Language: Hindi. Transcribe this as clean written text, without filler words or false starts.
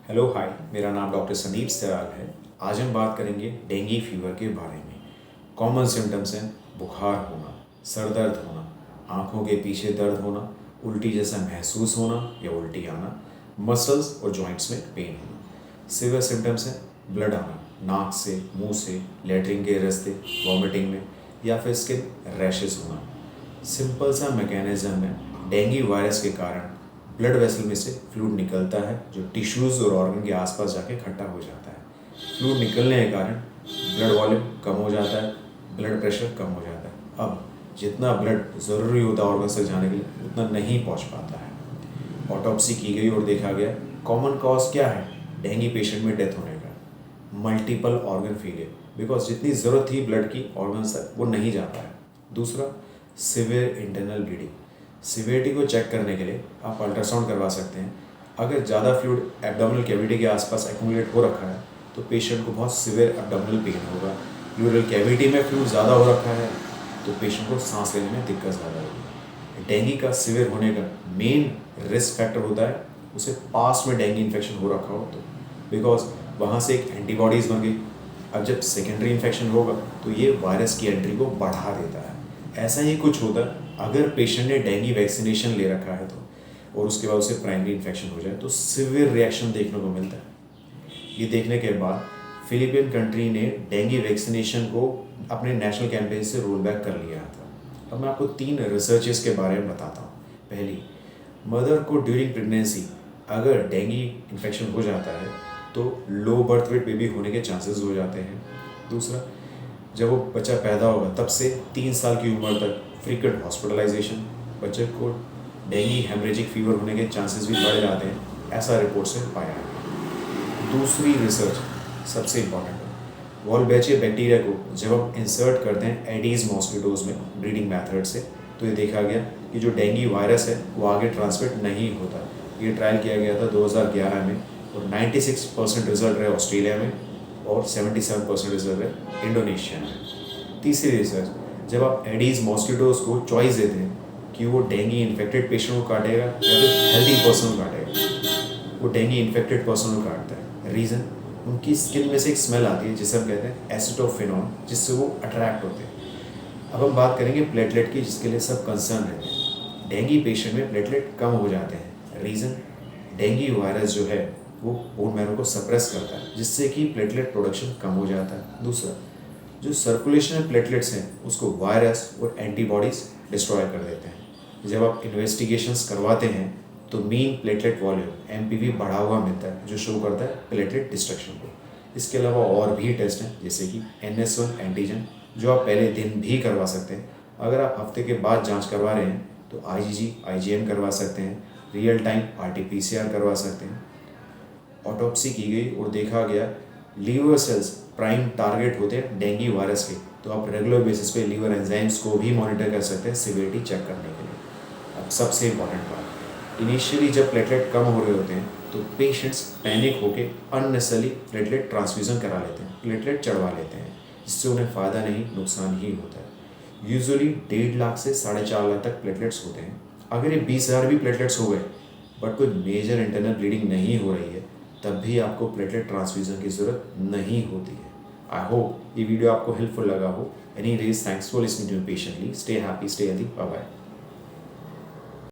हेलो हाय, मेरा नाम डॉक्टर संदीप सराल है। आज हम बात करेंगे डेंगू फीवर के बारे में। कॉमन सिम्टम्स हैं बुखार होना, सर दर्द होना, आँखों के पीछे दर्द होना, उल्टी जैसा महसूस होना या उल्टी आना, मसल्स और जॉइंट्स में पेन होना। सीवियर सिम्टम्स हैं ब्लड आना, नाक से, मुंह से, लेटरिन के रास्ते, वॉमिटिंग में या फिर स्किन रैशेस होना। सिंपल सा मैकेनिज्म है, डेंगू वायरस के कारण ब्लड वेसल में से फ्लूइड निकलता है जो टिश्यूज़ और ऑर्गन के आसपास जाके इकट्ठा हो जाता है। फ्लूइड निकलने के कारण ब्लड वॉल्यूम कम हो जाता है, ब्लड प्रेशर कम हो जाता है। अब जितना ब्लड ज़रूरी होता है ऑर्गन तक जाने के लिए उतना नहीं पहुंच पाता है। ऑटोप्सी की गई और देखा गया कॉमन कॉज क्या है डेंगू पेशेंट में डेथ होने का, मल्टीपल ऑर्गन फेलियर, बिकॉज जितनी ज़रूरत थी ब्लड की ऑर्गन तक वो नहीं जा पाया। दूसरा, सिवियर इंटरनल ब्लीडिंग। सिवियरिटी को चेक करने के लिए आप अल्ट्रासाउंड करवा सकते हैं। अगर ज़्यादा फ्लूइड एब्डोमिनल कैविटी के आसपास एक्यूमुलेट हो रखा है तो पेशेंट को बहुत सिवियर एब्डोमिनल पेन होगा। प्लूरल कैविटी में फ्लूइड ज़्यादा हो रखा है तो पेशेंट को सांस लेने में दिक्कत ज़्यादा होगी। डेंगू का सिवियर होने का मेन रिस्क फैक्टर होता है उसे पास्ट में डेंगू इन्फेक्शन हो रखा हो तो, बिकॉज वहाँ से एक एंटीबॉडीज़ बन गई। अब जब सेकेंडरी इन्फेक्शन होगा तो ये वायरस की एंट्री को बढ़ा देता है। ऐसा ही कुछ होता है अगर पेशेंट ने डेंगू वैक्सीनेशन ले रखा है तो, और उसके बाद उसे प्राइमरी इन्फेक्शन हो जाए तो सिवियर रिएक्शन देखने को मिलता है। ये देखने के बाद फिलीपीन कंट्री ने डेंगू वैक्सीनेशन को अपने नेशनल कैंपेन से रोल बैक कर लिया था। अब मैं आपको 3 रिसर्चेस के बारे में बताता हूँ। पहली, मदर को ड्यूरिंग प्रेगनेंसी अगर डेंगू इन्फेक्शन हो जाता है तो लो बर्थ वेट बेबी होने के चांसेस हो जाते हैं। दूसरा, जब वो बच्चा पैदा होगा तब से 3 साल की उम्र तक फ्रीक्वेंट हॉस्पिटलाइजेशन, बच्चे को डेंगू हेमरेजिक फीवर होने के चांसेस भी बढ़ जाते हैं, ऐसा रिपोर्ट से पाया है। दूसरी रिसर्च सबसे इम्पॉर्टेंट है, वॉल्बैचिया बैक्टीरिया को जब हम इंसर्ट करते हैं एडीज़ मॉस्किटोज़ में ब्रीडिंग मेथड से तो ये देखा गया कि जो डेंगू वायरस है वो आगे ट्रांसमिट नहीं होता। ये ट्रायल किया गया था 2011 में और 96% रिजल्ट रहे ऑस्ट्रेलिया में और 77% रिजल्ट रहे इंडोनेशिया में। तीसरी रिसर्च, जब आप एडीज़ मॉस्किटोज़ को चॉइस देते हैं कि वो डेंगू इन्फेक्टेड पेशेंट को काटेगा या फिर हेल्दी पर्सन को काटेगा, वो डेंगू इन्फेक्टेड पर्सन को काटता है। रीज़न, उनकी स्किन में से एक स्मेल आती है जिसे हम कहते हैं एसिटोफिनॉल, जिससे वो अट्रैक्ट होते हैं। अब हम बात करेंगे प्लेटलेट की, जिसके लिए सब कंसर्न रहते हैं। डेंगू पेशेंट में प्लेटलेट कम हो जाते हैं। रीज़न, डेंगू वायरस जो है वो बोन मैरो को सप्रेस करता है जिससे कि प्लेटलेट प्रोडक्शन कम हो जाता है। दूसरा, जो सर्कुलेशन में प्लेटलेट्स हैं उसको वायरस और एंटीबॉडीज़ डिस्ट्रॉय कर देते हैं। जब आप इन्वेस्टिगेशंस करवाते हैं तो मीन प्लेटलेट वॉल्यूम एमपीवी बढ़ा हुआ मिलता है जो शो करता है प्लेटलेट डिस्ट्रक्शन को। इसके अलावा और भी टेस्ट हैं जैसे कि NS1 एंटीजन जो आप पहले दिन भी करवा सकते हैं। अगर आप हफ्ते के बाद जांच करवा रहे हैं तो IgG IgM करवा सकते हैं, रियल टाइम RT-PCR करवा सकते हैं। ऑटोप्सी की गई और देखा गया लीवर सेल्स प्राइम टारगेट होते हैं डेंगू वायरस के, तो आप रेगुलर बेसिस पे लीवर एंजाइम्स को भी मॉनिटर कर सकते हैं सिवियरिटी चेक करने के लिए। अब सबसे इम्पॉर्टेंट बात, इनिशियली जब प्लेटलेट कम हो रहे होते हैं तो पेशेंट्स पैनिक होकर अननेसेसरी प्लेटलेट ट्रांसफ्यूज़न करा लेते हैं, प्लेटलेट चढ़वा लेते हैं, जिससे उन्हें फ़ायदा नहीं नुकसान ही होता है। यूजुअली 1.5 लाख से 4.5 लाख तक प्लेटलेट्स होते हैं। अगर ये 20,000 भी प्लेटलेट्स हो गए बट कोई मेजर इंटरनल ब्लीडिंग नहीं हो रही है तब भी आपको प्लेटलेट ट्रांसफ्यूज़न की ज़रूरत नहीं होती है। आई होप ये वीडियो आपको हेल्पफुल लगा हो। Any ways, thanks for listening to me patiently. Stay happy, stay healthy, bye bye.